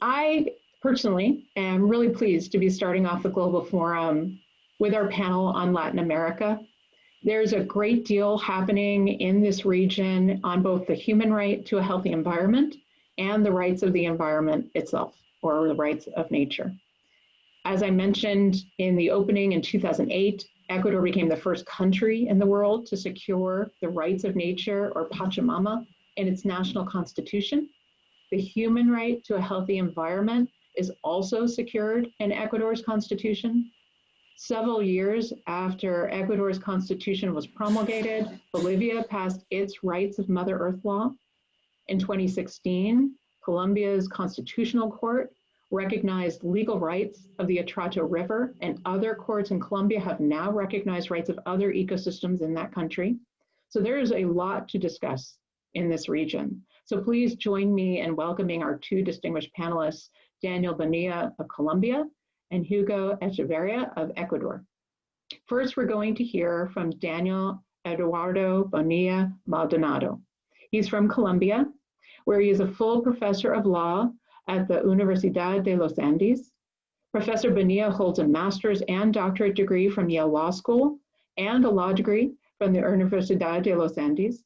I personally am really pleased to be starting off the Global Forum with our panel on Latin America. There's a great deal happening in this region on both the human right to a healthy environment and the rights of the environment itself, or the rights of nature. As I mentioned in the opening in 2008, Ecuador became the first country in the world to secure the rights of nature, or Pachamama, in its national constitution. The human right to a healthy environment is also secured in Ecuador's constitution. Several years after Ecuador's constitution was promulgated, Bolivia passed its Rights of Mother Earth law. In 2016, Colombia's constitutional court recognized legal rights of the Atrato River, and other courts in Colombia have now recognized rights of other ecosystems in that country. So there is a lot to discuss in this region. So please join me in welcoming our two distinguished panelists, Daniel Bonilla of Colombia and Hugo Echeverria of Ecuador. First, we're going to hear from Daniel Eduardo Bonilla Maldonado. He's from Colombia, where he is a full professor of law at the Universidad de los Andes. Professor Bonilla holds a master's and doctorate degree from Yale Law School and a law degree from the Universidad de los Andes.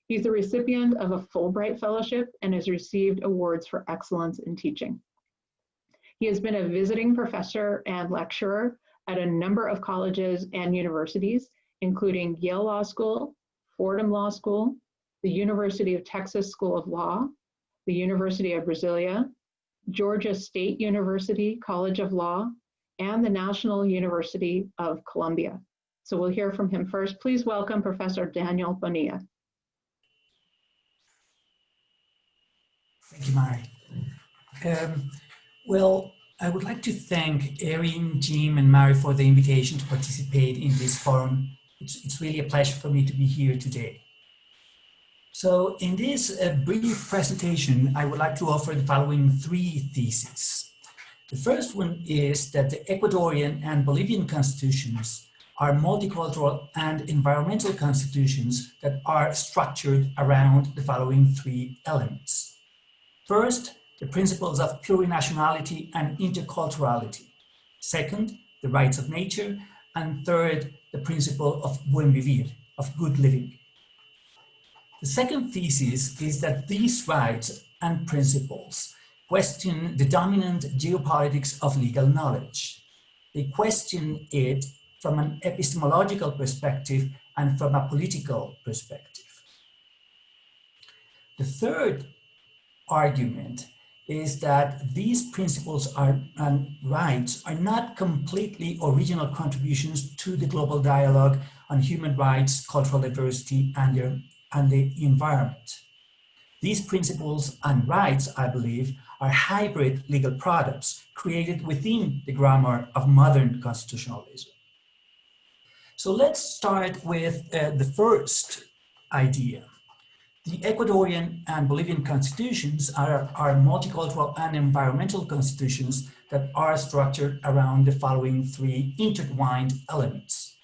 He's the recipient of a Fulbright Fellowship and has received awards for excellence in teaching. He has been a visiting professor and lecturer at a number of colleges and universities, including Yale Law School, Fordham Law School, the University of Texas School of Law, the University of Brasilia, Georgia State University College of Law, and the National University of Colombia. So we'll hear from him first. Please welcome Professor Daniel Bonilla. Thank you, Mari. Well, I would like to thank Erin, Jim, and Mari for the invitation to participate in this forum. It's really a pleasure for me to be here today. So in this brief presentation, I would like to offer the following three theses. The first one is that the Ecuadorian and Bolivian constitutions are multicultural and environmental constitutions that are structured around the following three elements. First, the principles of plurinationality and interculturality. Second, the rights of nature. And third, the principle of buen vivir, of good living. The second thesis is that these rights and principles question the dominant geopolitics of legal knowledge. They question it from an epistemological perspective and from a political perspective. The third argument is that these principles and rights are not completely original contributions to the global dialogue on human rights, cultural diversity, and the environment. These principles and rights, I believe, are hybrid legal products created within the grammar of modern constitutionalism. So let's start with the first idea. The Ecuadorian and Bolivian constitutions are multicultural and environmental constitutions that are structured around the following three intertwined elements.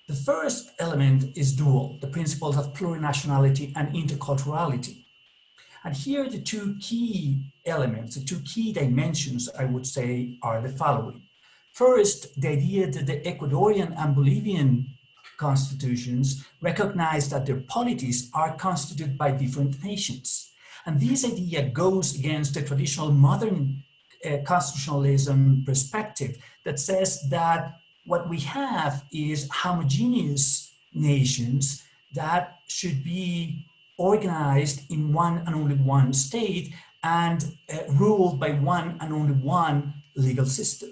The first element is dual, the principles of plurinationality and interculturality. And here the two key elements, the two key dimensions, I would say, are the following. First, the idea that the Ecuadorian and Bolivian constitutions recognize that their polities are constituted by different nations. And this idea goes against the traditional modern constitutionalism perspective that says that what we have is homogeneous nations that should be organized in one and only one state and ruled by one and only one legal system.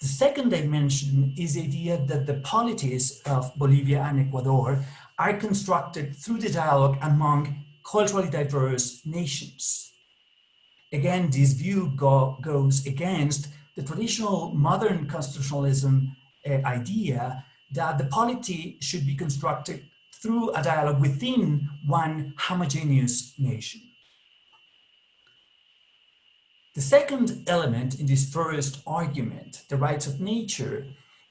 The second dimension is the idea that the polities of Bolivia and Ecuador are constructed through the dialogue among culturally diverse nations. Again, this view goes against the traditional modern constitutionalism idea that the polity should be constructed through a dialogue within one homogeneous nation. The second element in this first argument, the rights of nature,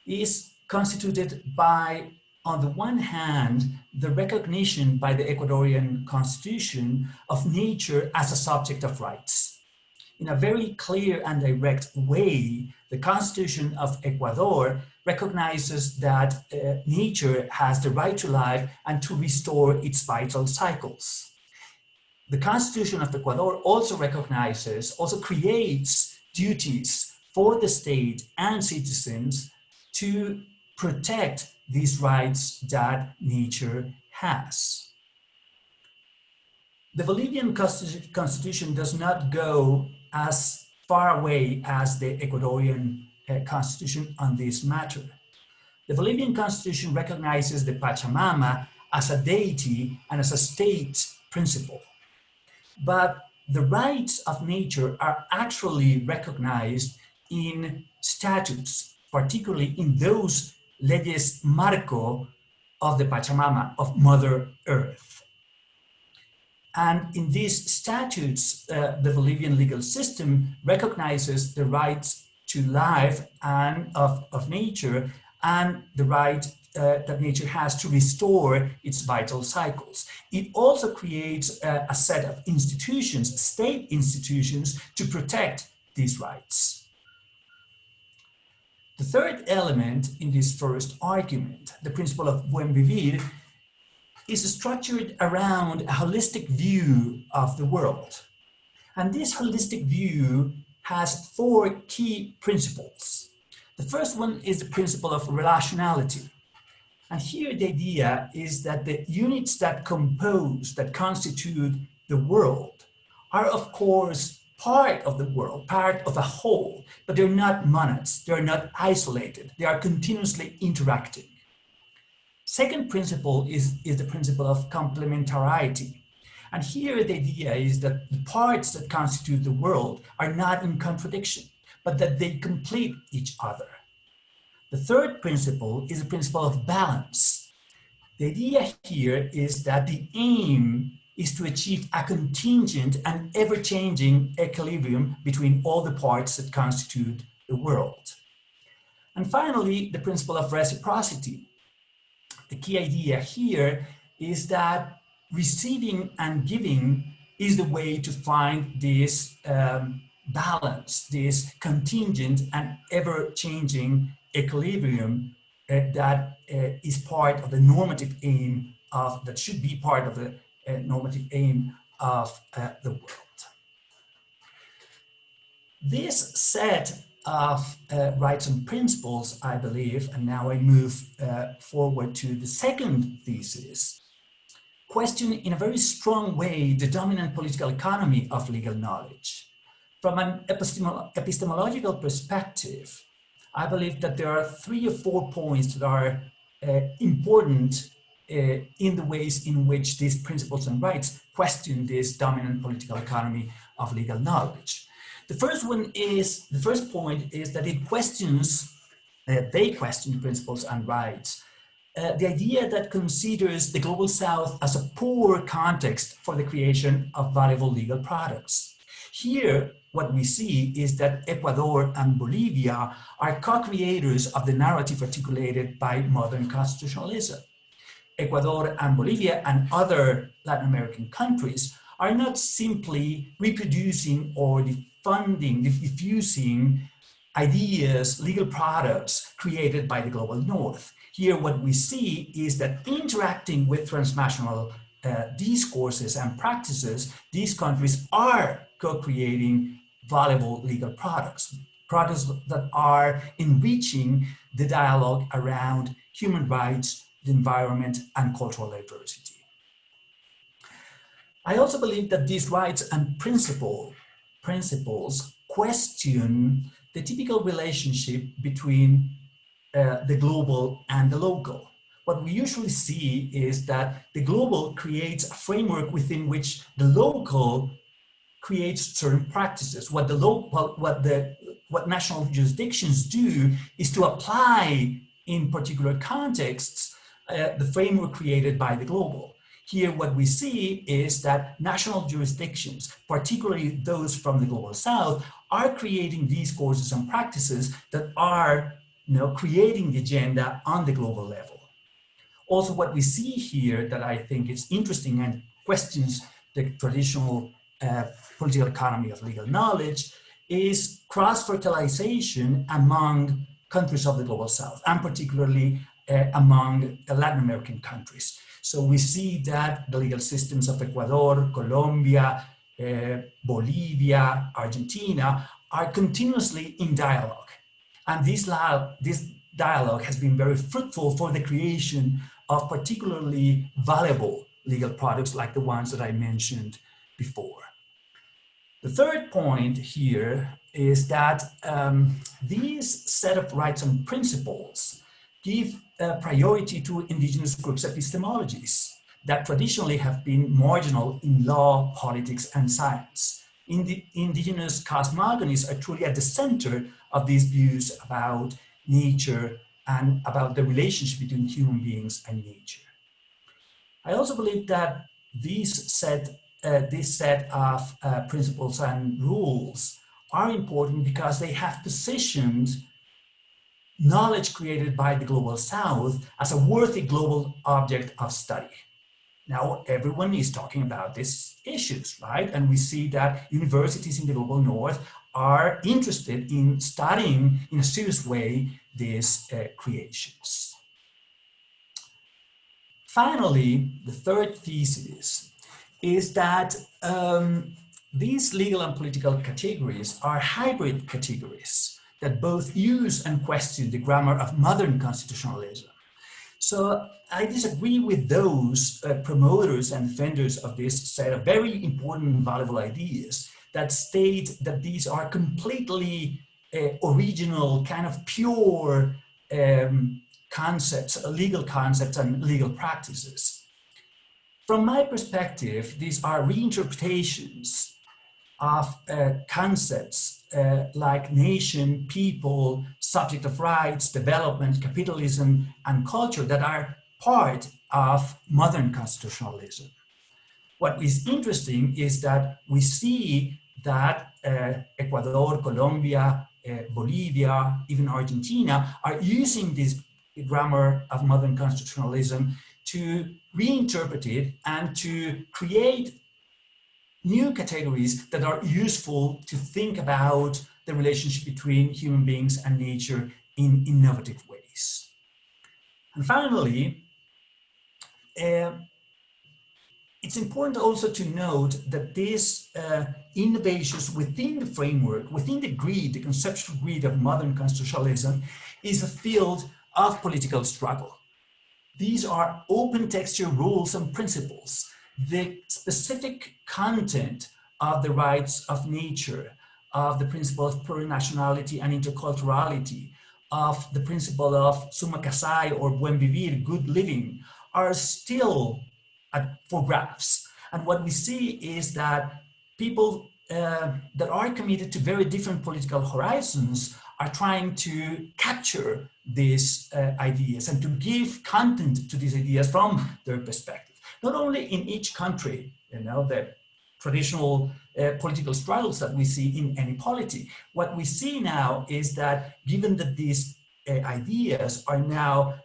is constituted by on the one hand, the recognition by the Ecuadorian constitution of nature as a subject of rights. In a very clear and direct way, the Constitution of Ecuador recognizes that nature has the right to life and to restore its vital cycles. The Constitution of Ecuador also creates duties for the state and citizens to protect these rights that nature has. The Bolivian constitution does not go as far away as the Ecuadorian constitution on this matter. The Bolivian constitution recognizes the Pachamama as a deity and as a state principle. But the rights of nature are actually recognized in statutes, particularly in those leyes marco of the Pachamama, of Mother Earth. And in these statutes, the Bolivian legal system recognizes the rights to life and of nature and the right that nature has to restore its vital cycles. It also creates a set of institutions, state institutions, to protect these rights. The third element in this first argument, the principle of buen vivir, is structured around a holistic view of the world. And this holistic view has four key principles. The first one is the principle of relationality. And here the idea is that the units that constitute the world are of course part of the world, part of a whole, but they're not monads, they're not isolated, they are continuously interacting. Second principle is the principle of complementarity. And here the idea is that the parts that constitute the world are not in contradiction, but that they complete each other. The third principle is the principle of balance. The idea here is that the aim is to achieve a contingent and ever-changing equilibrium between all the parts that constitute the world. And finally, the principle of reciprocity. The key idea here is that receiving and giving is the way to find this balance, this contingent and ever-changing equilibrium that is part of the normative aim that should be part of the normative aim of the world. This set of rights and principles, I believe, and now I move forward to the second thesis, question in a very strong way the dominant political economy of legal knowledge. From an epistemological perspective, I believe that there are 3 or 4 points that are important in the ways in which these principles and rights question this dominant political economy of legal knowledge. The first point is that it questions, they question principles and rights. The idea that considers the Global South as a poor context for the creation of valuable legal products. Here, what we see is that Ecuador and Bolivia are co-creators of the narrative articulated by modern constitutionalism. Ecuador and Bolivia and other Latin American countries are not simply reproducing or diffusing ideas, legal products created by the Global North. Here, what we see is that interacting with transnational discourses and practices, these countries are co-creating valuable legal products that are enriching the dialogue around human rights, the environment, and cultural diversity. I also believe that these rights and principles question the typical relationship between the global and the local. What we usually see is that the global creates a framework within which the local creates certain practices. What national jurisdictions do is to apply in particular contexts the framework created by the global. Here, what we see is that national jurisdictions, particularly those from the Global South, are creating discourses and practices that are creating the agenda on the global level. Also, what we see here that I think is interesting and questions the traditional political economy of legal knowledge is cross-fertilization among countries of the Global South, and particularly among Latin American countries. So we see that the legal systems of Ecuador, Colombia, Bolivia, Argentina are continuously in dialogue. And this dialogue has been very fruitful for the creation of particularly valuable legal products like the ones that I mentioned before. The third point here is that these set of rights and principles give priority to indigenous groups' epistemologies that traditionally have been marginal in law, politics, and science. Indigenous cosmogonies are truly at the center of these views about nature and about the relationship between human beings and nature. I also believe that this set of principles and rules are important because they have positioned knowledge created by the Global South as a worthy global object of study. Now, everyone is talking about these issues, right? And we see that universities in the Global North are interested in studying in a serious way these creations. Finally, the third thesis is that these legal and political categories are hybrid categories that both use and question the grammar of modern constitutionalism. So I disagree with those promoters and defenders of this set of very important and valuable ideas that state that these are completely original, kind of pure concepts, legal concepts and legal practices. From my perspective, these are reinterpretations of concepts like nation, people, subject of rights, development, capitalism, and culture that are part of modern constitutionalism. What is interesting is that we see that Ecuador, Colombia, Bolivia, even Argentina are using this grammar of modern constitutionalism to reinterpret it and to create new categories that are useful to think about the relationship between human beings and nature in innovative ways. And finally, it's important also to note that these innovations within the framework, within the grid, the conceptual grid of modern constitutionalism, is a field of political struggle. These are open texture rules and principles. The specific content of the rights of nature, of the principle of plurinationality and interculturality, of the principle of summa casai or buen vivir, good living, are still for grabs. And what we see is that people that are committed to very different political horizons are trying to capture these ideas and to give content to these ideas from their perspective. Not only in each country, the traditional political struggles that we see in any polity. What we see now is that given that these ideas are now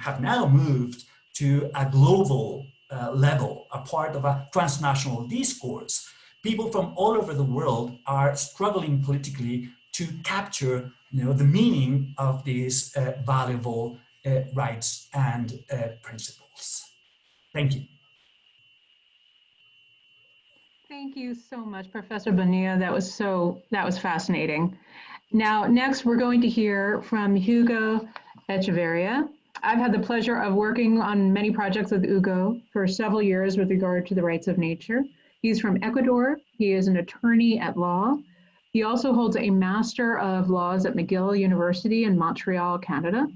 have now moved to a global level, a part of a transnational discourse, people from all over the world are struggling politically to capture the meaning of these valuable rights and principles. Thank you. Thank you so much, Professor Bonilla. That was fascinating. Now, next we're going to hear from Hugo Echeverria. I've had the pleasure of working on many projects with Hugo for several years with regard to the rights of nature. He's from Ecuador. He is an attorney at law. He also holds a Master of Laws at McGill University in Montreal, Canada.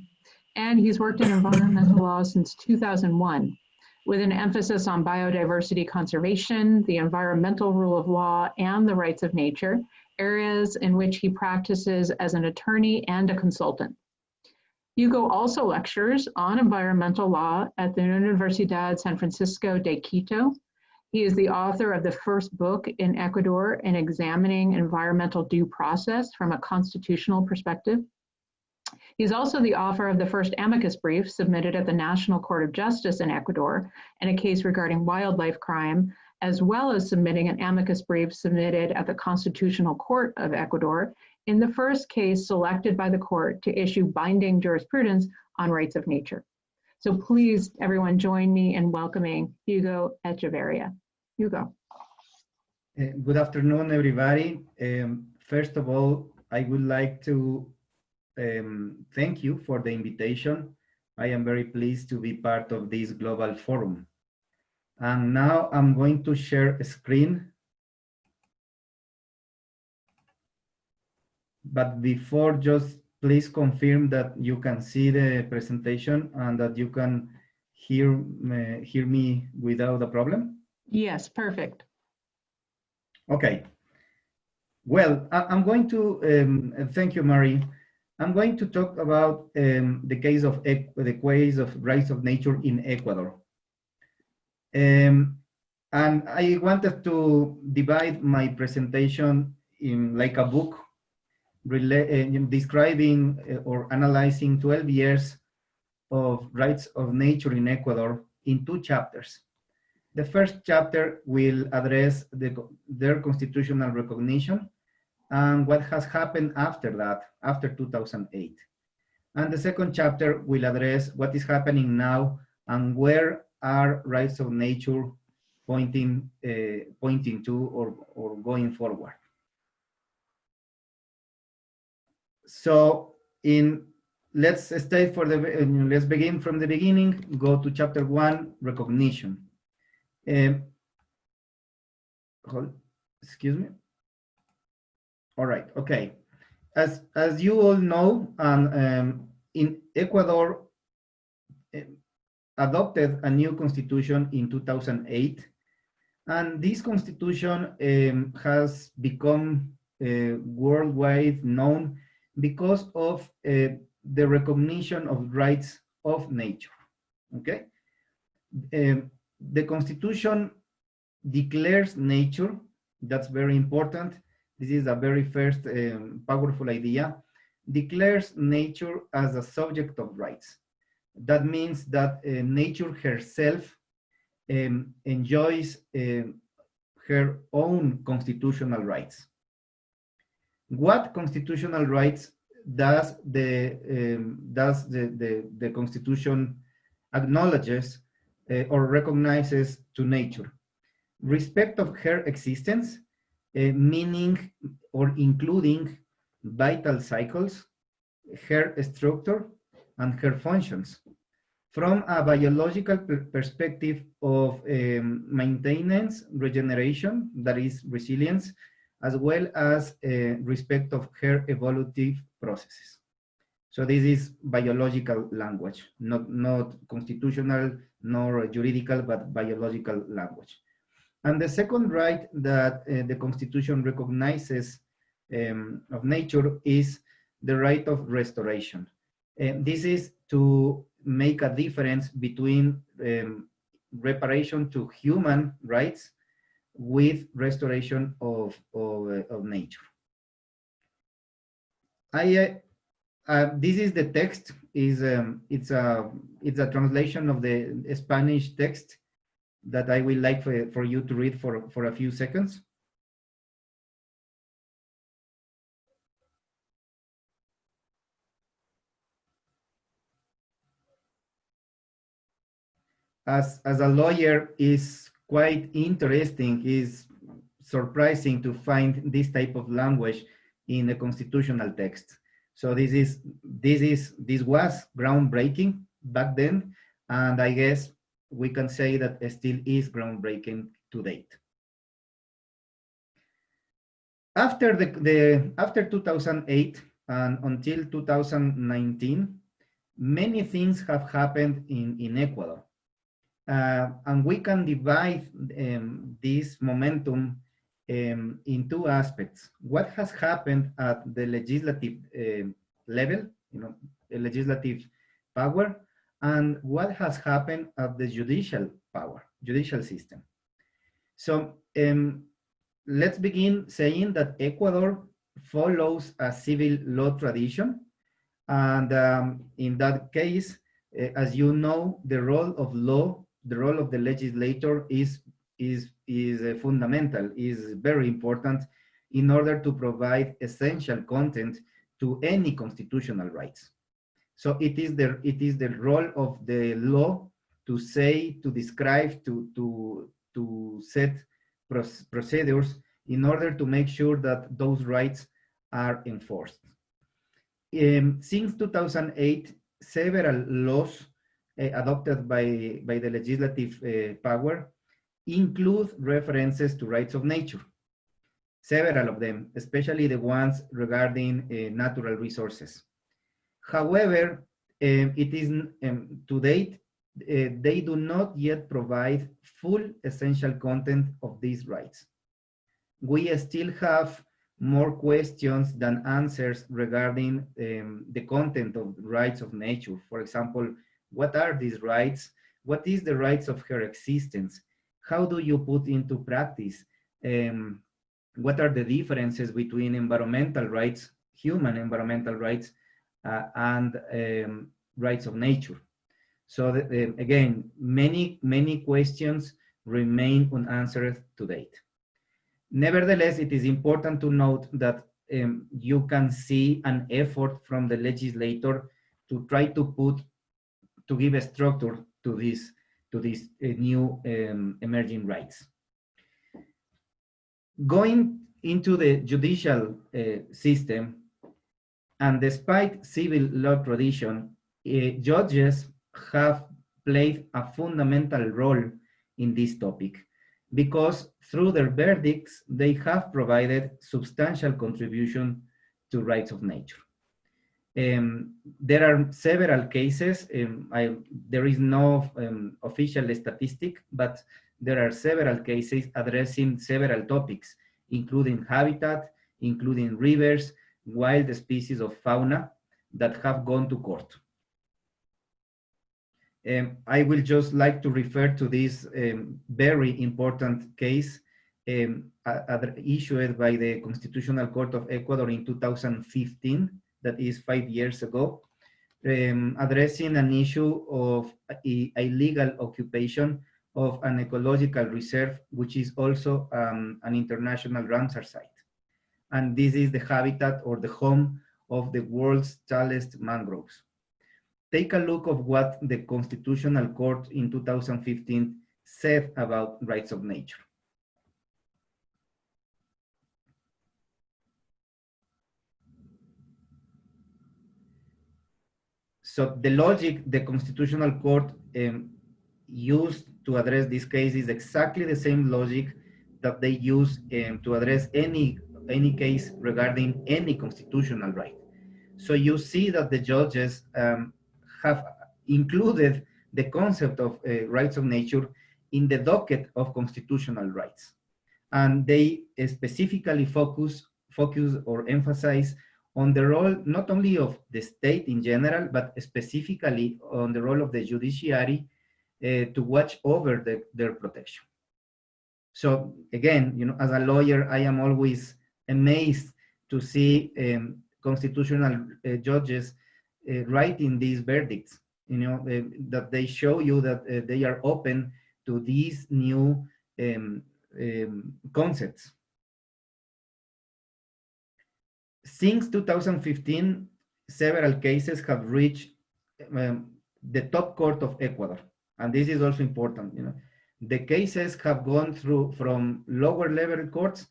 And he's worked in environmental law since 2001, with an emphasis on biodiversity conservation, the environmental rule of law, and the rights of nature, areas in which he practices as an attorney and a consultant. Hugo also lectures on environmental law at the Universidad San Francisco de Quito. He is the author of the first book in Ecuador in examining environmental due process from a constitutional perspective. He's also the author of the first amicus brief submitted at the National Court of Justice in Ecuador in a case regarding wildlife crime, as well as submitting an amicus brief submitted at the Constitutional Court of Ecuador in the first case selected by the court to issue binding jurisprudence on rights of nature. So please, everyone, join me in welcoming Hugo Echeverria. Hugo. Good afternoon, everybody. First of all, I would like to thank you for the invitation. I am very pleased to be part of this global forum. And now I'm going to share a screen. But before, just please confirm that you can see the presentation and that you can hear me without a problem. Yes, perfect. Okay. Well, I'm going to, thank you, Mari. I'm going to talk about the case of rights of nature in Ecuador. And I wanted to divide my presentation in like a book describing or analyzing 12 years of rights of nature in Ecuador in 2 chapters. The first chapter will address their constitutional recognition and what has happened after that, after 2008. And the second chapter will address what is happening now and where are rights of nature pointing to or going forward. So let's begin from the beginning, go to chapter 1, recognition. Excuse me. All right, okay. As you all know, in Ecuador adopted a new constitution in 2008, and this constitution has become worldwide known because of the recognition of rights of nature, okay? The constitution declares nature, that's very important. This is a very first powerful idea, declares nature as a subject of rights. That means that nature herself enjoys her own constitutional rights. What constitutional rights does the Constitution acknowledges or recognizes to nature? Respect of her existence, meaning or including vital cycles, her structure, and her functions. From a biological perspective of maintenance, regeneration, that is resilience, as well as respect of her evolutive processes. So this is biological language, not constitutional nor juridical, but biological language. And the second right that the Constitution recognizes of nature is the right of restoration. This is to make a difference between reparation to human rights with restoration of nature. This is the text. It's a translation of the Spanish text that I would like for you to read for a few seconds. As a lawyer, is quite interesting, is surprising to find this type of language in a constitutional text. So this was groundbreaking back then, and I guess we can say that it still is groundbreaking to date. After after 2008 and until 2019, many things have happened in Ecuador. And we can divide this momentum in 2 aspects. What has happened at the legislative level, the legislative power, and what has happened at the judicial power, judicial system. So let's begin saying that Ecuador follows a civil law tradition, And in that case, as you know, the role of law, the role of the legislator is fundamental, is very important in order to provide essential content to any constitutional rights. So it is the role of the law to say, to describe, to set procedures in order to make sure that those rights are enforced. Since 2008, several laws adopted by the legislative power include references to rights of nature. Several of them, especially the ones regarding natural resources. However, it is to date, they do not yet provide full essential content of these rights. We still have more questions than answers regarding the content of rights of nature. For example, what are these rights? What is the rights of her existence? How do you put into practice? What are the differences between environmental rights, human environmental rights, and rights of nature? So again, many questions remain unanswered to date. Nevertheless, it is important to note that you can see an effort from the legislator to try to give a structure to these new emerging rights. Going into the judicial system, and despite civil law tradition, judges have played a fundamental role in this topic, because through their verdicts, they have provided substantial contribution to rights of nature. There are several cases. There is no official statistic, but there are several cases addressing several topics, including habitat, including rivers, wild species of fauna that have gone to court. I will just like to refer to this very important case issued by the Constitutional Court of Ecuador in 2015, that is 5 years ago, addressing an issue of a illegal occupation of an ecological reserve, which is also an international Ramsar site. And this is the habitat or the home of the world's tallest mangroves. Take a look of what the Constitutional Court in 2015 said about rights of nature. So the logic the Constitutional Court used to address this case is exactly the same logic that they use to address any case regarding any constitutional right. So you see that the judges have included the concept of rights of nature in the docket of constitutional rights. And they specifically focus or emphasize on the role not only of the state in general, but specifically on the role of the judiciary to watch over their protection. So again, you know, as a lawyer, I am always amazed to see constitutional judges writing these verdicts, you know, that they show you that they are open to these new concepts. Since 2015, several cases have reached the top court of Ecuador, and this is also important. You know, the cases have gone through from lower level courts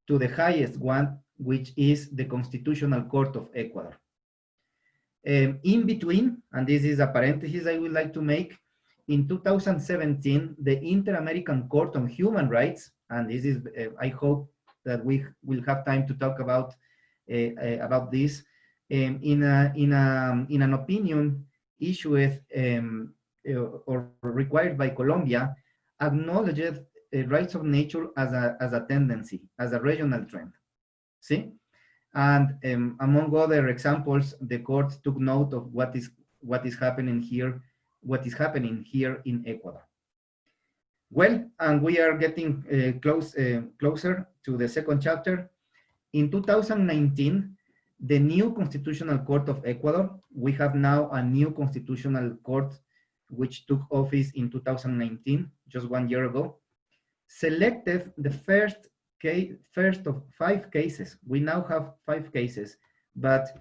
to the highest one, which is the Constitutional Court of Ecuador. In between, and this is a parenthesis I would like to make, in 2017, the Inter-American Court on Human Rights, and this is, I hope that we will have time to talk about this, in an opinion issued or required by Colombia, acknowledged rights of nature as a tendency, as a regional trend. See? And among other examples, the court took note of what is happening here in Ecuador. Well, and we are getting closer to the second chapter. In 2019, The new Constitutional Court of Ecuador, we have now a new Constitutional Court which took office in 2019, just 1 year ago, selected the first of 5 cases. We now have 5 cases, but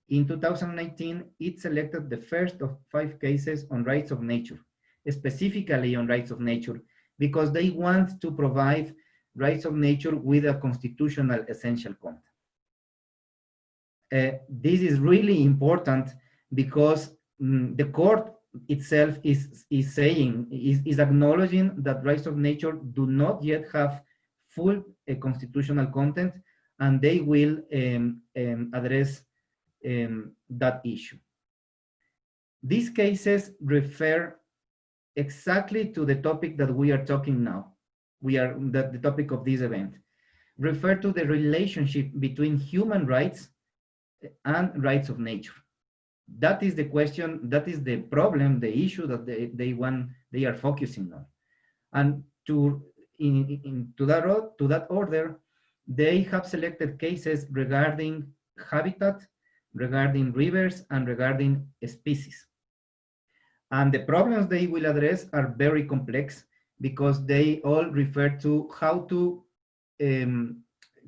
in 2019, it selected the first of 5 cases on rights of nature, specifically on rights of nature, because they want to provide rights of nature with a constitutional essential content. This is really important because the court itself is acknowledging that rights of nature do not yet have full constitutional content, and they will address that issue. These cases refer exactly to the topic that we are talking now. The topic of this event refer to the relationship between human rights and rights of nature. That is the question, that is the problem, the issue that they are focusing on. And to that order, they have selected cases regarding habitat, regarding rivers, and regarding species. And the problems they will address are very complex because they all refer to how to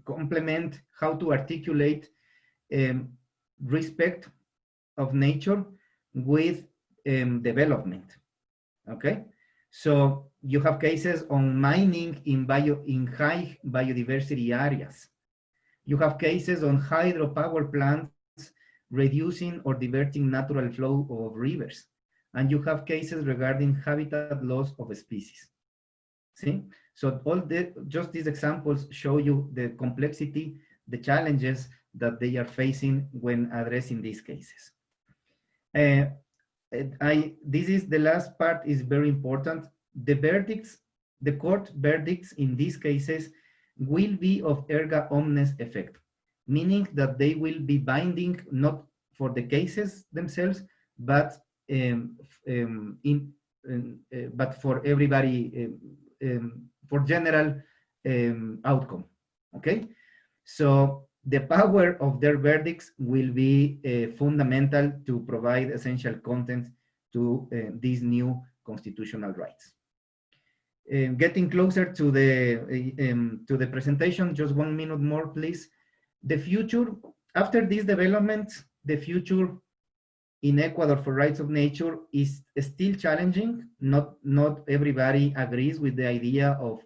complement, how to articulate respect of nature with development. Okay, so you have cases on mining in high biodiversity areas. You have cases on hydropower plants reducing or diverting natural flow of rivers. And you have cases regarding habitat loss of species. See? So just these examples show you the complexity, the challenges that they are facing when addressing these cases. This is the last part is very important. The verdicts, the court verdicts in these cases will be of erga omnes effect, meaning that they will be binding not for the cases themselves, but for everybody, for general outcome. Okay, so the power of their verdicts will be fundamental to provide essential content to these new constitutional rights. Getting closer to the presentation, just 1 minute more, please. The future, after these developments, the future in Ecuador for rights of nature is still challenging. Not everybody agrees with the idea of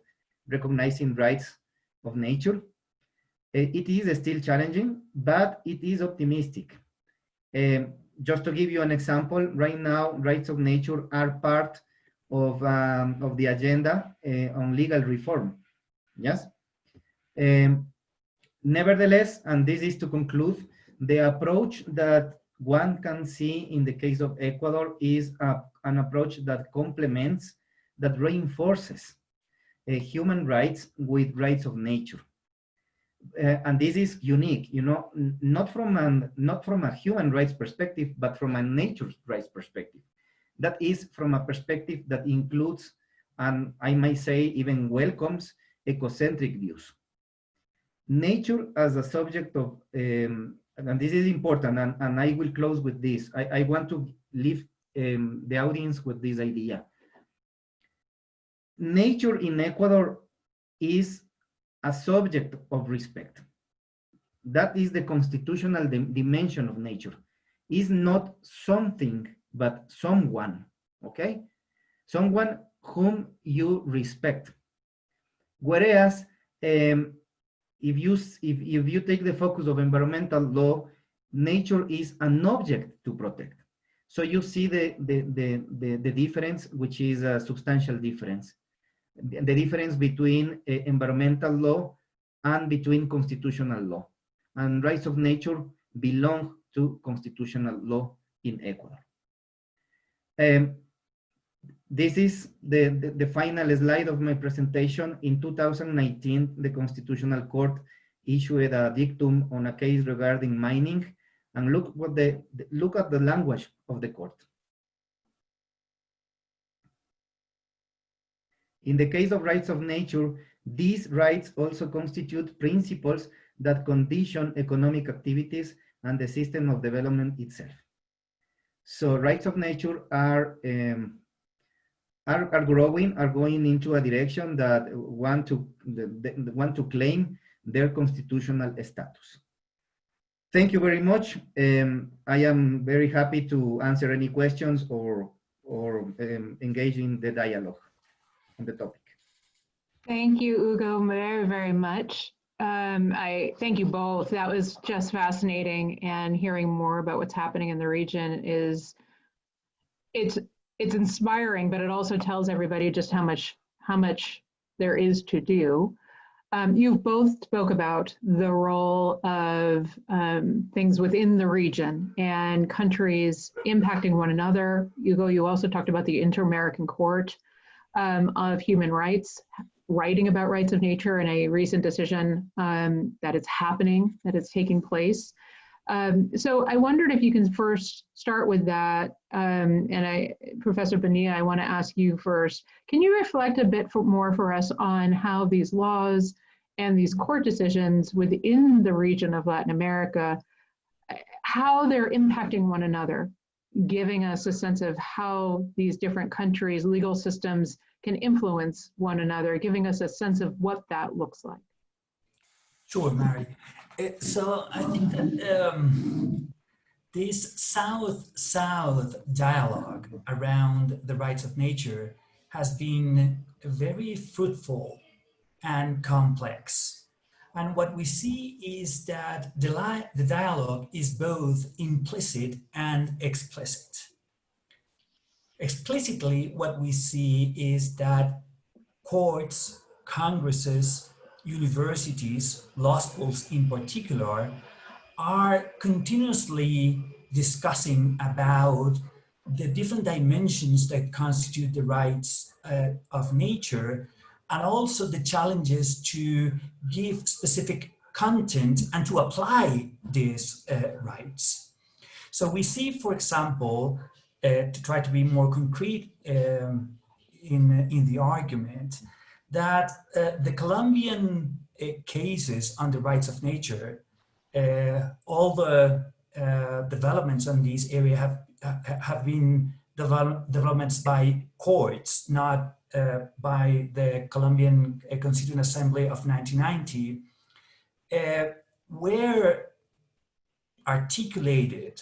recognizing rights of nature. It is still challenging, but it is optimistic. Just to give you an example, right now, rights of nature are part of the agenda on legal reform. Yes. Nevertheless, and this is to conclude, the approach that one can see in the case of Ecuador is an approach that complements, that reinforces human rights with rights of nature. And this is unique, you know, not from a human rights perspective, but from a nature rights perspective. That is from a perspective that includes, and I might say even welcomes, ecocentric views. Nature as a subject of, and this is important, and I will close with this. I want to leave the audience with this idea. Nature in Ecuador is a subject of respect. That is the constitutional dimension of nature. Is not something, but someone, okay? Someone whom you respect. Whereas, if you take the focus of environmental law, nature is an object to protect. So you see the difference, which is a substantial difference. The difference between environmental law and between constitutional law. And rights of nature belong to constitutional law in Ecuador. This is the final slide of my presentation. In 2019, the Constitutional Court issued a dictum on a case regarding mining, and look at the language of the court. In the case of rights of nature, these rights also constitute principles that condition economic activities and the system of development itself. So rights of nature are growing, are going into a direction that want to claim their constitutional status. Thank you very much. I am very happy to answer any questions or engage in the dialogue on the topic. Thank you, Hugo, very, very much. I thank you both. That was just fascinating, and hearing more about what's happening in the region is it's inspiring, but it also tells everybody just how much there is to do. You both spoke about the role of things within the region and countries impacting one another. Hugo, you also talked about the Inter-American Court of Human Rights, writing about rights of nature in a recent decision that it's happening, that it's taking place. So I wondered if you can first start with that. Professor Bonilla, I want to ask you first. Can you reflect a bit more for us on how these laws and these court decisions within the region of Latin America, how they're impacting one another, giving us a sense of how these different countries' legal systems can influence one another, giving us a sense of what that looks like? Sure, Mary. So I think that this South-South dialogue around the rights of nature has been very fruitful and complex. And what we see is that the dialogue is both implicit and explicit. Explicitly, what we see is that courts, congresses, universities, law schools in particular, are continuously discussing about the different dimensions that constitute the rights of nature, and also the challenges to give specific content and to apply these rights. So we see, for example, to try to be more concrete in the argument, that the Colombian cases on the rights of nature, all the developments on these areas have been developments by courts, not by the Colombian Constituent Assembly of 1990, were articulated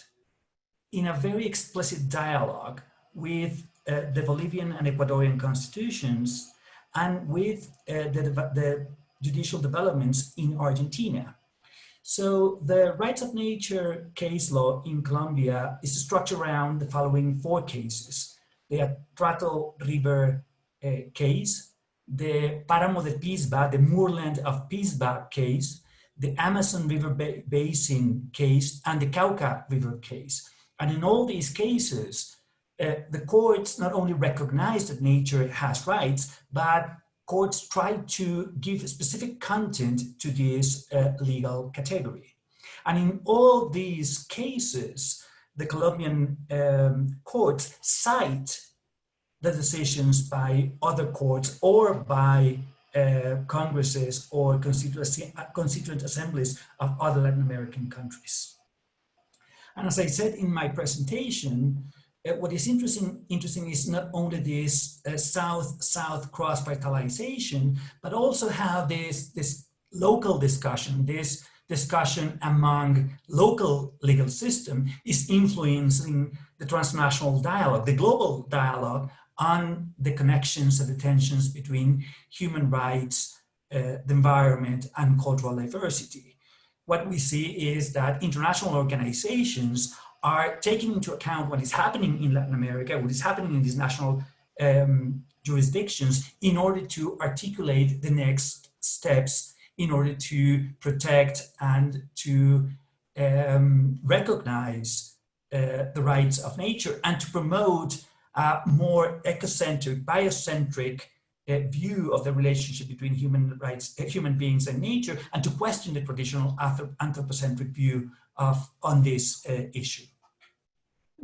in a very explicit dialogue with the Bolivian and Ecuadorian constitutions and with the judicial developments in Argentina. So the rights of nature case law in Colombia is structured around the following four cases: the Atrato River case, the Páramo de Pisba, the moorland of Pisba case, the Amazon River Basin case, and the Cauca River case. And in all these cases, the courts not only recognize that nature has rights, but courts try to give specific content to this legal category. And in all these cases, the Colombian courts cite the decisions by other courts or by congresses or constituent assemblies of other Latin American countries. And as I said in my presentation, what is interesting is not only this South-South cross-fertilization, but also how this local discussion, this discussion among local legal system is influencing the transnational dialogue, the global dialogue on the connections and the tensions between human rights, the environment, and cultural diversity. What we see is that international organizations are taking into account what is happening in Latin America, what is happening in these national jurisdictions, in order to articulate the next steps in order to protect and to recognize the rights of nature and to promote a more ecocentric, biocentric view of the relationship between human rights, human beings and nature, and to question the traditional anthropocentric view on this issue.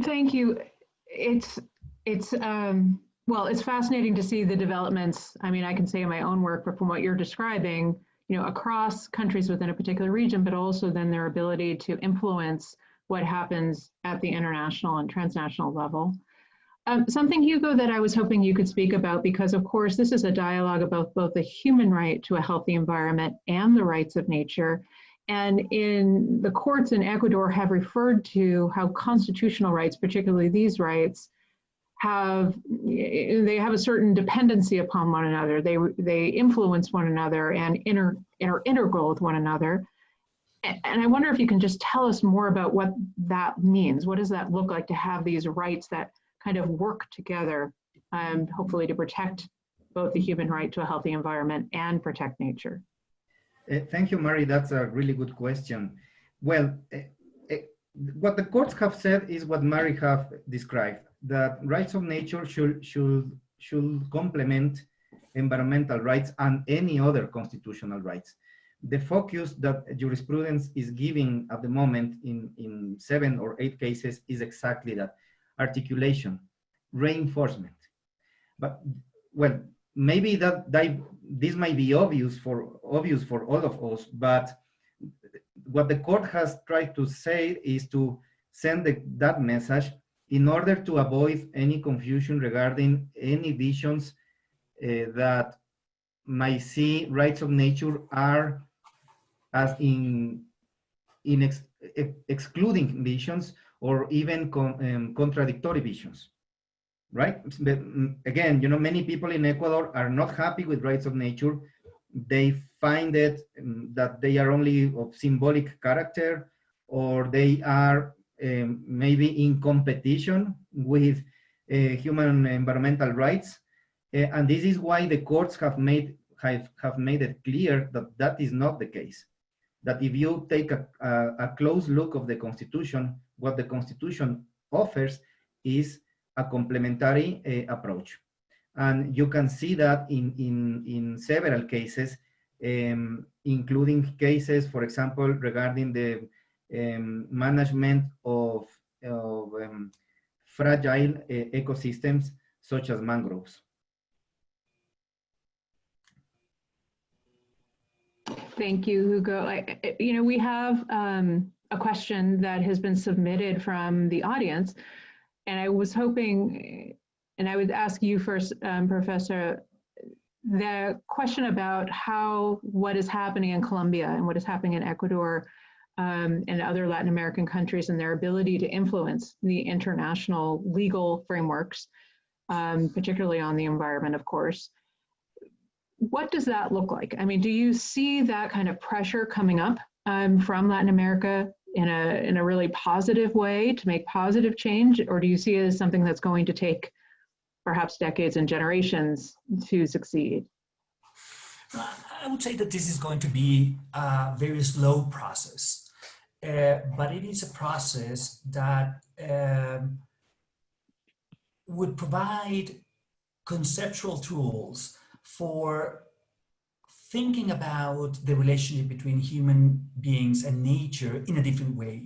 Thank you. Well, it's fascinating to see the developments. I mean, I can say in my own work, but from what you're describing, across countries within a particular region, but also then their ability to influence what happens at the international and transnational level. Something, Hugo, that I was hoping you could speak about, because of course this is a dialogue about both the human right to a healthy environment and the rights of nature. And in the courts in Ecuador have referred to how constitutional rights, particularly these rights, they have a certain dependency upon one another. They influence one another and are integral with one another. And I wonder if you can just tell us more about what that means. What does that look like to have these rights that kind of work together, hopefully to protect both the human right to a healthy environment and protect nature? Thank you, Mari. That's a really good question. Well, what the courts have said is what Mari have described, that rights of nature should complement environmental rights and any other constitutional rights. The focus that jurisprudence is giving at the moment in 7 or 8 cases is exactly that: articulation, reinforcement. But, well, maybe this might be obvious for all of us, but what the court has tried to say is to send that message in order to avoid any confusion regarding any visions that might see rights of nature are as excluding visions or even contradictory visions. Right? But again, many people in Ecuador are not happy with rights of nature. They find it that they are only of symbolic character, or they are maybe in competition with human environmental rights. And this is why the courts have made it clear that that is not the case. That if you take a close look of the Constitution, what the Constitution offers is a complementary approach. And you can see that in several cases, including cases, for example, regarding the management of fragile ecosystems such as mangroves. Thank you, Hugo. We have a question that has been submitted from the audience. And I was hoping, and I would ask you first, Professor, the question about what is happening in Colombia and what is happening in Ecuador and other Latin American countries and their ability to influence the international legal frameworks, particularly on the environment, of course. What does that look like? I mean, do you see that kind of pressure coming up from Latin America in a really positive way to make positive change, or do you see it as something that's going to take perhaps decades and generations to succeed? I would say that this is going to be a very slow process, but it is a process that would provide conceptual tools for thinking about the relationship between human beings and nature in a different way.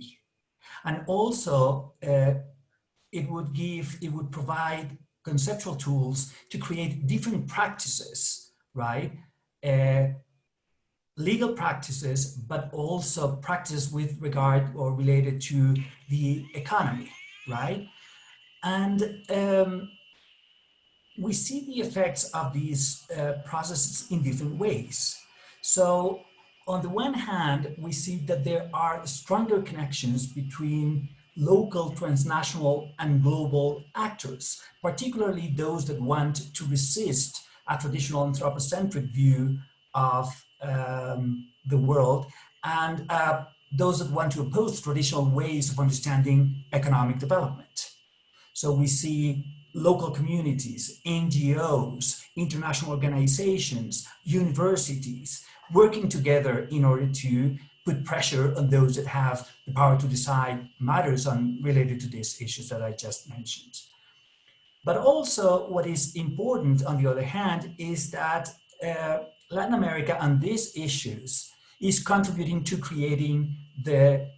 And also it would provide conceptual tools to create different practices, right? Legal practices, but also practices with regard or related to the economy, right? And we see the effects of these processes in different ways. So on the one hand, we see that there are stronger connections between local, transnational, and global actors, particularly those that want to resist a traditional anthropocentric view of the world, and those that want to oppose traditional ways of understanding economic development. So we see local communities, NGOs, international organizations, universities working together in order to put pressure on those that have the power to decide matters related to these issues that I just mentioned. But also what is important, on the other hand, is that Latin America on these issues is contributing to creating the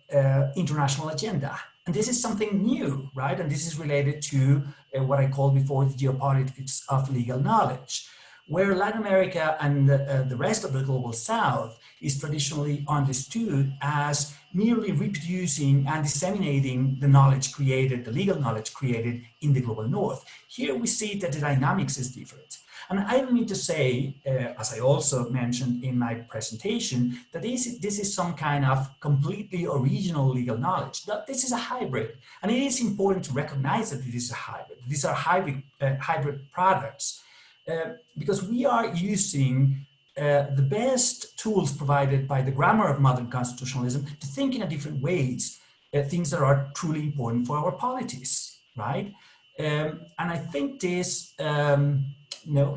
international agenda. And this is something new, right? And this is related to what I called before the geopolitics of legal knowledge, where Latin America and the rest of the global South is traditionally understood as merely reproducing and disseminating the knowledge created, the legal knowledge created in the global North. Here we see that the dynamics is different. And I don't mean to say, as I also mentioned in my presentation, that this is some kind of completely original legal knowledge. That this is a hybrid. And it is important to recognize that it is a hybrid. These are hybrid products. Because we are using the best tools provided by the grammar of modern constitutionalism to think in different ways, things that are truly important for our polities, right? And I think this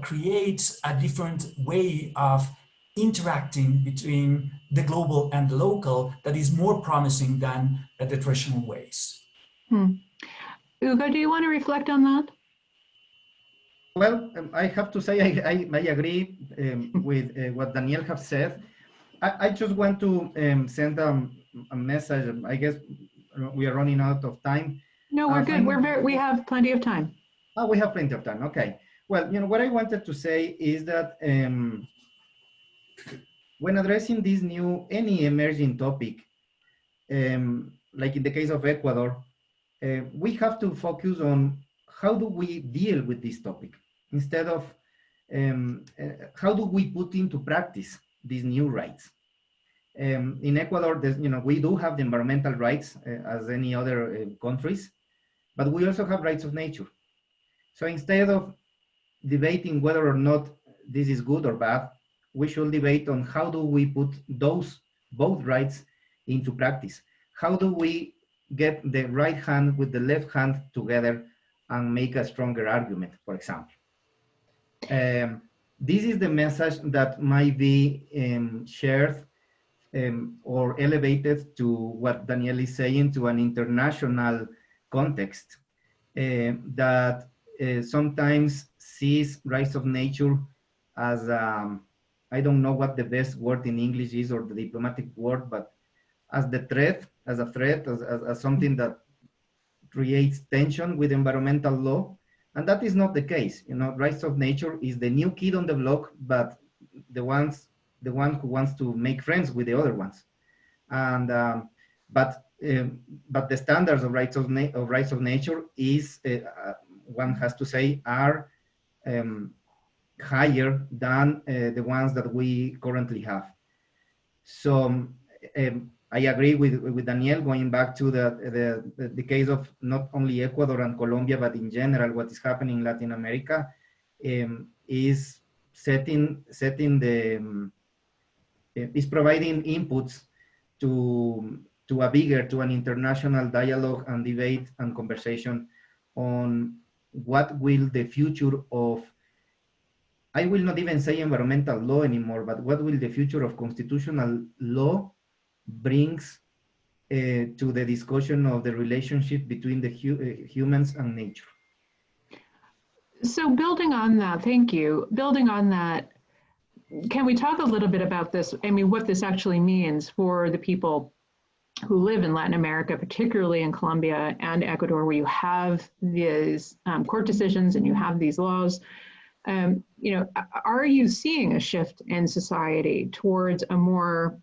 creates a different way of interacting between the global and the local that is more promising than the traditional ways. Hugo, do you want to reflect on that? Well, I have to say I agree with what Daniel have said. I just want to send a message. I guess we are running out of time. No, we're good. We have plenty of time. Oh, we have plenty of time. Okay. Well, what I wanted to say is that when addressing this any emerging topic, like in the case of Ecuador, we have to focus on how do we deal with this topic instead of how do we put into practice these new rights. In Ecuador, we do have the environmental rights as any other countries, but we also have rights of nature. So instead of debating whether or not this is good or bad, we should debate on how do we put both rights into practice. How do we get the right hand with the left hand together and make a stronger argument, for example. This is the message that might be shared or elevated to what Daniel is saying, to an international context that sometimes sees rights of nature as, I don't know what the best word in English is or the diplomatic word, but as the threat, as a threat, as something that creates tension with environmental law. And that is not the case. Rights of nature is the new kid on the block, but the one who wants to make friends with the other ones. And but the standards of rights of nature is one has to say are higher than the ones that we currently have. So I agree with Daniel, going back to the case of not only Ecuador and Colombia, but in general, what is happening in Latin America is setting the, is providing inputs to an international dialogue and debate and conversation on what will the future of, I will not even say environmental law anymore, but what will the future of constitutional law brings to the discussion of the relationship between the humans and nature. So building on that, thank you. Building on that, can we talk a little bit about this? I mean, what this actually means for the people who live in Latin America, particularly in Colombia and Ecuador, where you have these court decisions and you have these laws. Are you seeing a shift in society towards a more,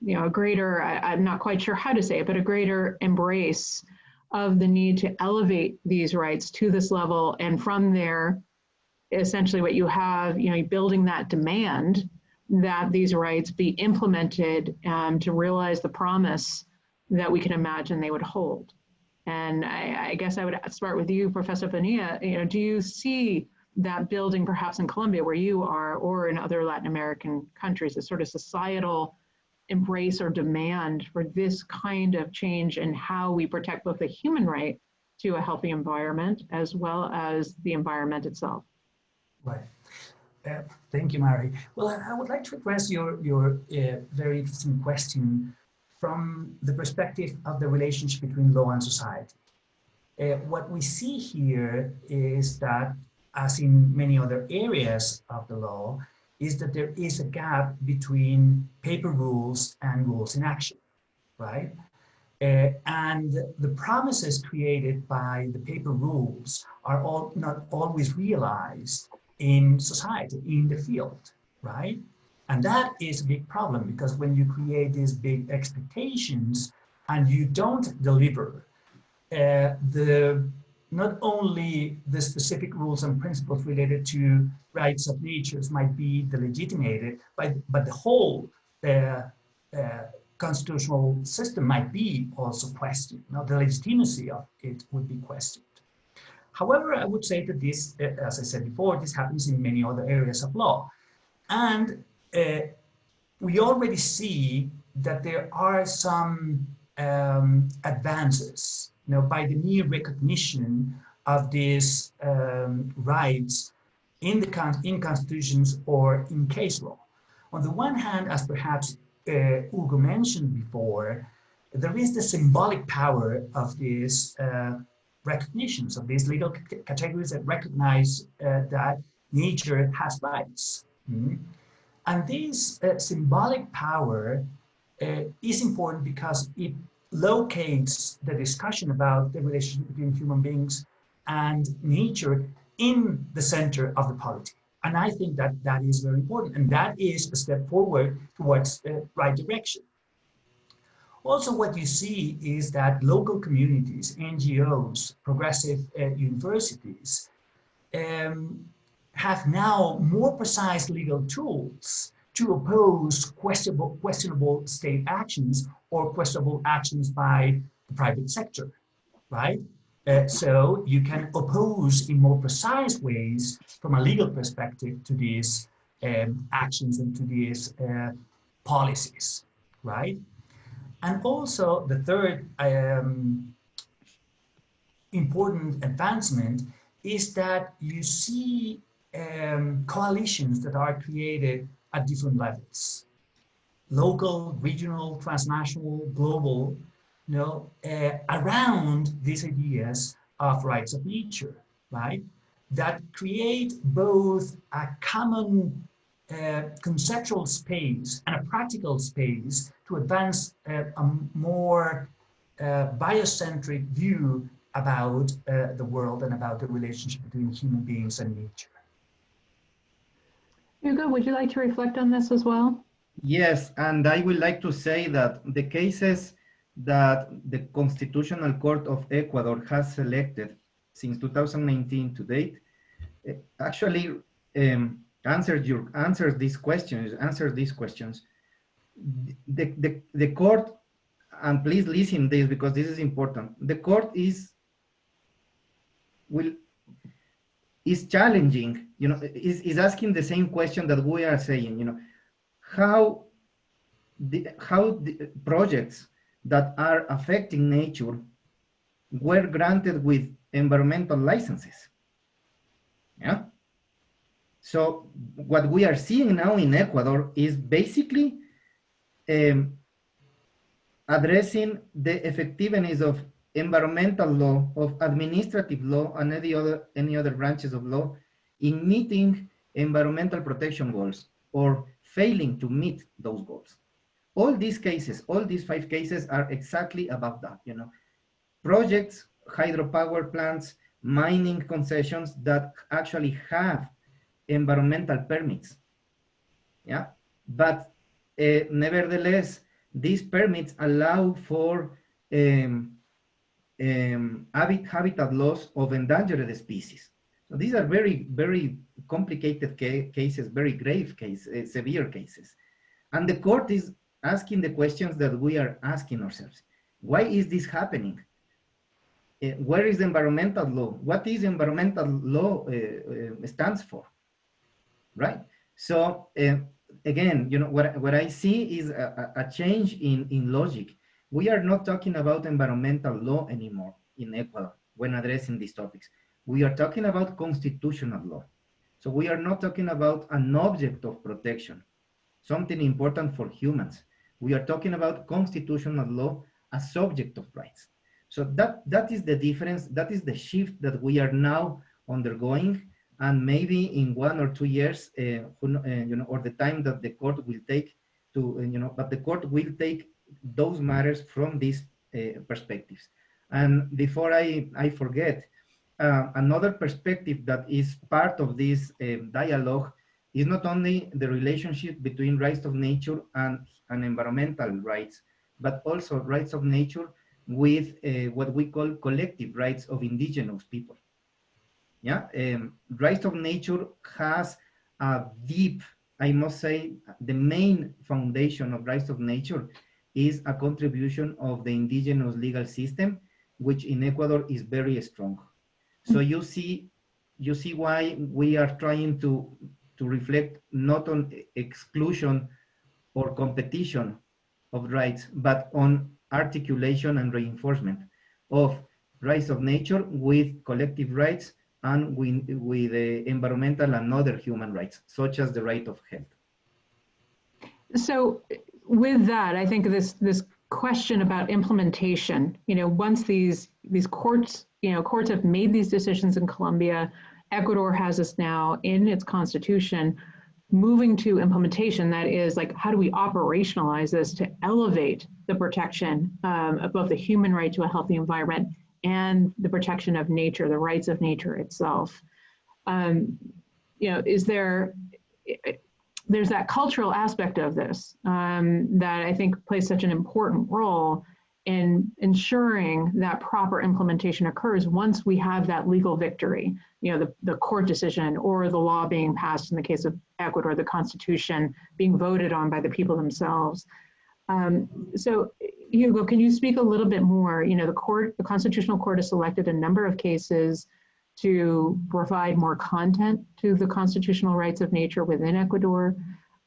a greater, I'm not quite sure how to say it, but a greater embrace of the need to elevate these rights to this level, and from there, essentially what you have, building that demand that these rights be implemented to realize the promise that we can imagine they would hold. And I guess I would start with you, Professor Bonilla. Do you see that building perhaps in Colombia where you are, or in other Latin American countries, a sort of societal embrace or demand for this kind of change in how we protect both the human right to a healthy environment as well as the environment itself? Right. Thank you, Mary. Well, I would like to address your very interesting question from the perspective of the relationship between law and society. What we see here is that, as in many other areas of the law, is that there is a gap between paper rules and rules in action, right? And the promises created by the paper rules are not always realized in society, in the field, right? And that is a big problem because when you create these big expectations and you don't deliver, the not only the specific rules and principles related to rights of nature might be delegitimated, but the whole uh, uh, constitutional system might be also questioned. Now, the legitimacy of it would be questioned. However, I would say that this, as I said before, this happens in many other areas of law. And uh, we already see that there are some advances, by the mere recognition of these rights in in constitutions or in case law. On the one hand, as perhaps Hugo mentioned before, there is the symbolic power of these recognitions of these legal categories that recognize that nature has rights. Mm. And this symbolic power is important because it locates the discussion about the relationship between human beings and nature in the center of the polity. And I think that that is very important. And that is a step forward towards the right direction. Also, what you see is that local communities, NGOs, progressive universities, um, have now more precise legal tools to oppose questionable state actions or questionable actions by the private sector, right? So you can oppose in more precise ways from a legal perspective to these actions and to these policies, right? And also the third important advancement is that you see coalitions that are created at different levels, local, regional, transnational, global, around these ideas of rights of nature, right? That create both a common conceptual space and a practical space to advance a more biocentric view about the world and about the relationship between human beings and nature. Hugo, would you like to reflect on this as well? Yes, and I would like to say that the cases that the Constitutional Court of Ecuador has selected since 2019 to date actually answers these questions. The court, and please listen this because this is important. The court is challenging, is asking the same question that we are saying, how the projects that are affecting nature were granted with environmental licenses. Yeah. So what we are seeing now in Ecuador is basically addressing the effectiveness of environmental law, of administrative law, and any other branches of law in meeting environmental protection goals or failing to meet those goals. All these cases, all these 5 cases are exactly about that, projects, hydropower plants, mining concessions that actually have environmental permits. Yeah, but nevertheless, these permits allow for habitat loss of endangered species. So these are very, very complicated cases, very grave cases, severe cases. And the court is asking the questions that we are asking ourselves. Why is this happening? Where is environmental law? What is environmental law stands for, right? So again, what I see is a change in logic. We are not talking about environmental law anymore in Ecuador when addressing these topics. We are talking about constitutional law. So we are not talking about an object of protection, something important for humans. We are talking about constitutional law, a subject of rights. So that is the difference. That is the shift that we are now undergoing. And maybe in 1 or 2 years, or the time that the court will take to, but the court will take those matters from these perspectives. And before I forget, another perspective that is part of this dialogue is not only the relationship between rights of nature and environmental rights, but also rights of nature with what we call collective rights of indigenous people. Yeah, rights of nature has a deep, I must say, the main foundation of rights of nature is a contribution of the indigenous legal system, which in Ecuador is very strong. So you see why we are trying to reflect not on exclusion or competition of rights, but on articulation and reinforcement of rights of nature with collective rights and with environmental and other human rights, such as the right of health. So with that, I think this question about implementation, once these courts, courts have made these decisions in Colombia, Ecuador has this now in its constitution, moving to implementation, that is like, how do we operationalize this to elevate the protection of both the human right to a healthy environment and the protection of nature, the rights of nature itself? There's that cultural aspect of this that I think plays such an important role in ensuring that proper implementation occurs once we have that legal victory, the court decision or the law being passed in the case of Ecuador, the constitution being voted on by the people themselves. So Hugo, can you speak a little bit more? The Constitutional Court has selected a number of cases to provide more content to the constitutional rights of nature within Ecuador.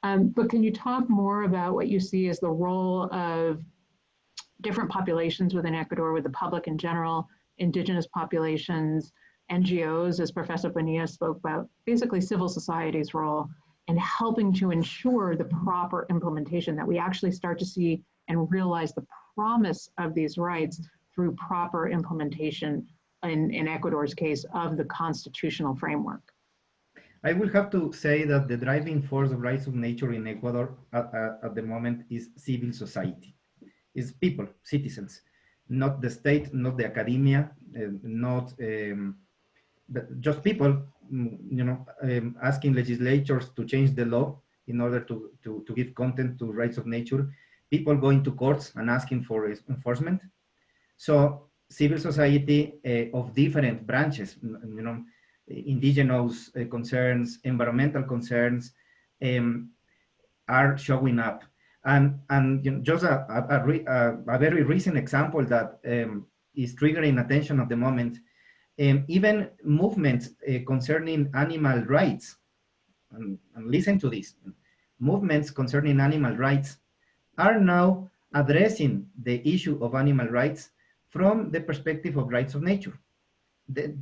But can you talk more about what you see as the role of different populations within Ecuador, with the public in general, indigenous populations, NGOs, as Professor Bonilla spoke about, basically civil society's role in helping to ensure the proper implementation, that we actually start to see and realize the promise of these rights through proper implementation, in Ecuador's case, of the constitutional framework? I will have to say that the driving force of rights of nature in Ecuador at the moment is civil society. It's people, citizens, not the state, not the academia, not just people, asking legislatures to change the law in order to give content to rights of nature, people going to courts and asking for enforcement. So civil society of different branches, indigenous concerns, environmental concerns, are showing up. And just a very recent example that is triggering attention at the moment, even movements concerning animal rights, and listen to this, movements concerning animal rights are now addressing the issue of animal rights from the perspective of rights of nature.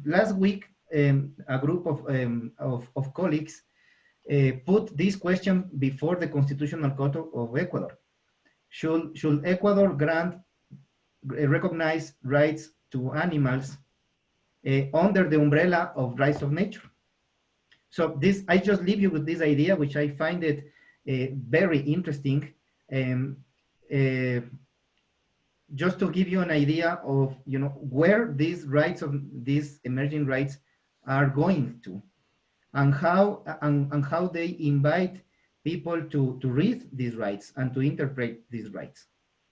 Last week, a group of colleagues put this question before the Constitutional Court of Ecuador. Should Ecuador recognize rights to animals under the umbrella of rights of nature? So I just leave you with this idea, which I find it very interesting. Just to give you an idea of where these rights of these emerging rights are going to, and how they invite people to read these rights and to interpret these rights.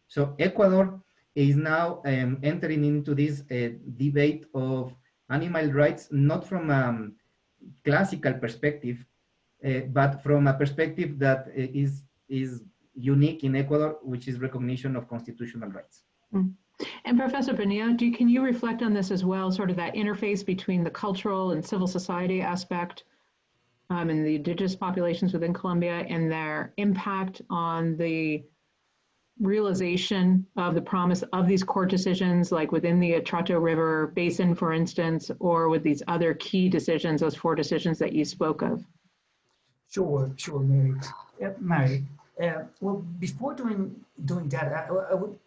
So Ecuador is now entering into this debate of animal rights, not from a classical perspective, but from a perspective that is unique in Ecuador, which is recognition of constitutional rights. And Professor Bonilla, can you reflect on this as well, sort of that interface between the cultural and civil society aspect and the indigenous populations within Colombia and their impact on the realization of the promise of these court decisions, like within the Atrato River Basin, for instance, or with these other key decisions, those 4 decisions that you spoke of? Sure, Mary. Mary, well, before doing that, I would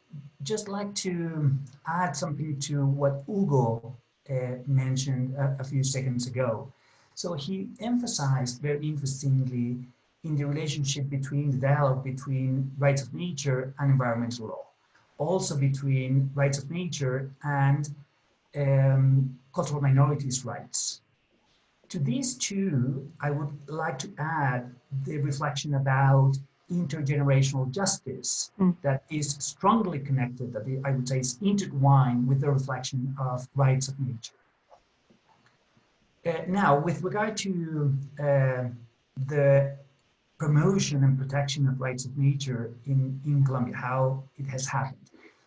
just like to add something to what Hugo mentioned a few seconds ago. So he emphasized very interestingly in the relationship between the dialogue between rights of nature and environmental law, also between rights of nature and cultural minorities' rights. To these two, I would like to add the reflection about intergenerational justice that is strongly connected, that I would say is intertwined with the reflection of rights of nature. Now, with regard to the promotion and protection of rights of nature in Colombia, how it has happened.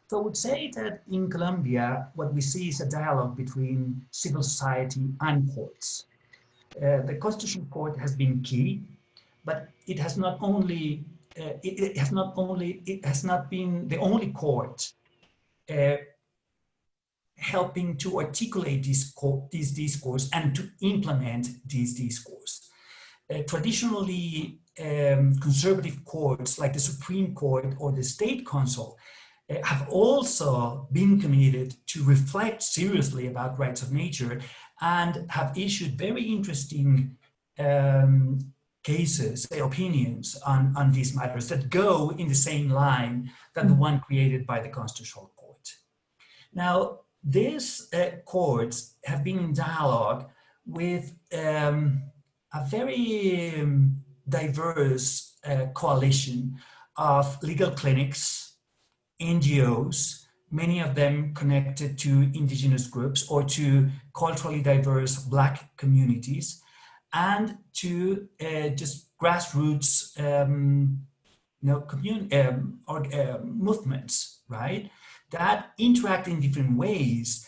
So I would say that in Colombia, what we see is a dialogue between civil society and courts. The Constitutional Court has been key, but it has not only it has not been the only court helping to articulate this discourse and to implement this discourse. Traditionally, conservative courts like the Supreme Court or the State Council have also been committed to reflect seriously about rights of nature and have issued very interesting cases, opinions on these matters that go in the same line than the one created by the Constitutional Court. Now, these courts have been in dialogue with a very diverse coalition of legal clinics, NGOs, many of them connected to indigenous groups or to culturally diverse Black communities, and to just grassroots movements, right, that interact in different ways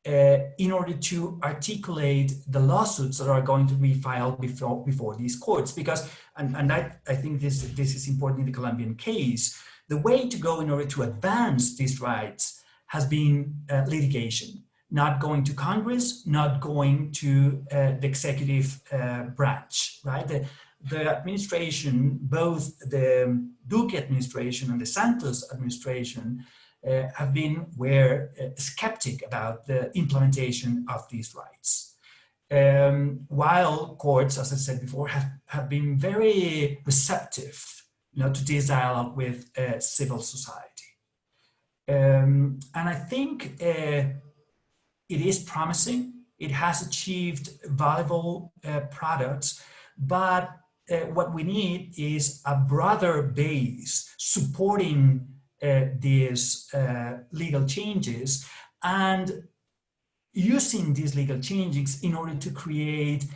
in order to articulate the lawsuits that are going to be filed before these courts. Because, and I think this is important in the Colombian case, the way to go in order to advance these rights has been litigation, not going to Congress, not going to the executive branch, right? The administration, both the Duque administration and the Santos administration, have been skeptic about the implementation of these rights. While courts, as I said before, have been very receptive, to this dialogue with civil society. And I think it is promising. It has achieved valuable products, but what we need is a broader base supporting these legal changes and using these legal changes in order to create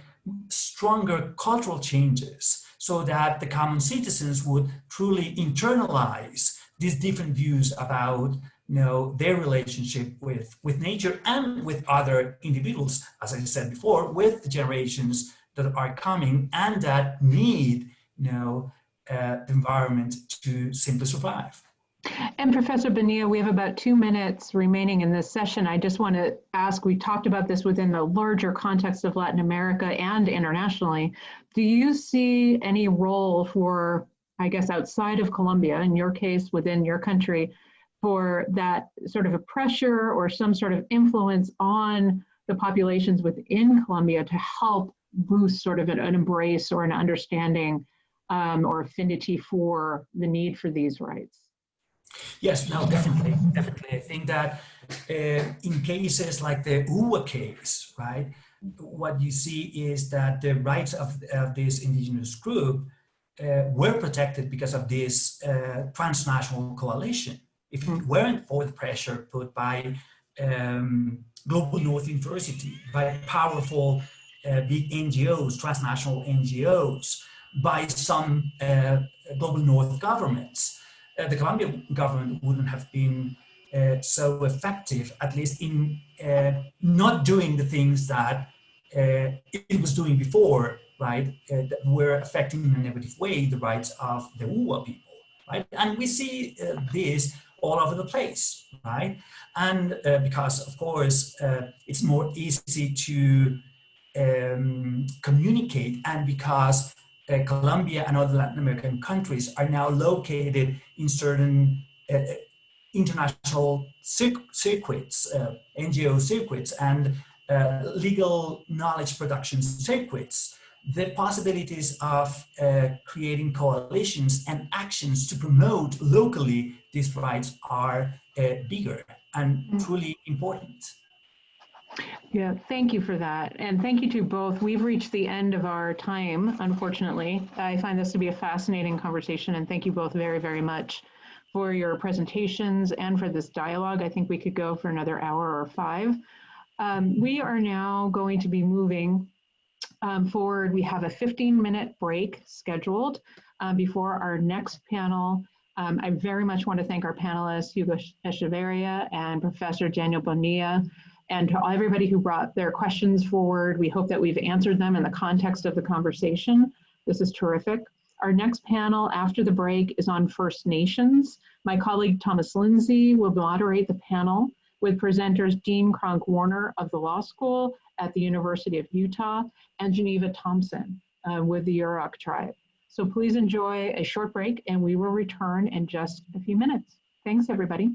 stronger cultural changes so that the common citizens would truly internalize these different views about their relationship with nature and with other individuals, as I said before, with the generations that are coming and that need the environment to simply survive. And Professor Bonilla, we have about 2 minutes remaining in this session. I just want to ask, we talked about this within the larger context of Latin America and internationally. Do you see any role for, I guess, outside of Colombia, in your case, within your country, for that sort of a pressure or some sort of influence on the populations within Colombia to help boost sort of an embrace or an understanding or affinity for the need for these rights? Yes, no, definitely. I think that in cases like the UWA case, right, what you see is that the rights of this indigenous group were protected because of this transnational coalition. If it weren't for the pressure put by Global North University, by powerful big NGOs, transnational NGOs, by some Global North governments, the Colombian government wouldn't have been so effective, at least in not doing the things that it was doing before, right, that were affecting in a negative way the rights of the UWA people, right? And we see this all over the place, right? And because, of course, it's more easy to communicate, and because Colombia and other Latin American countries are now located in certain international circuits, NGO circuits, and legal knowledge production circuits, the possibilities of creating coalitions and actions to promote locally these rights are bigger and truly important. Yeah, thank you for that. And thank you to both. We've reached the end of our time, unfortunately. I find this to be a fascinating conversation, and thank you both very, very much for your presentations and for this dialogue. I think we could go for another hour or 5. We are now going to be moving forward. We have a 15-minute break scheduled before our next panel. I very much want to thank our panelists, Hugo Echeverria and Professor Daniel Bonilla, and to everybody who brought their questions forward. We hope that we've answered them in the context of the conversation. This is terrific. Our next panel after the break is on First Nations. My colleague Thomas Lindsay will moderate the panel with presenters Dean Cronk-Warner of the Law School at the University of Utah and Geneva Thompson with the Yurok tribe. So please enjoy a short break and we will return in just a few minutes. Thanks, everybody.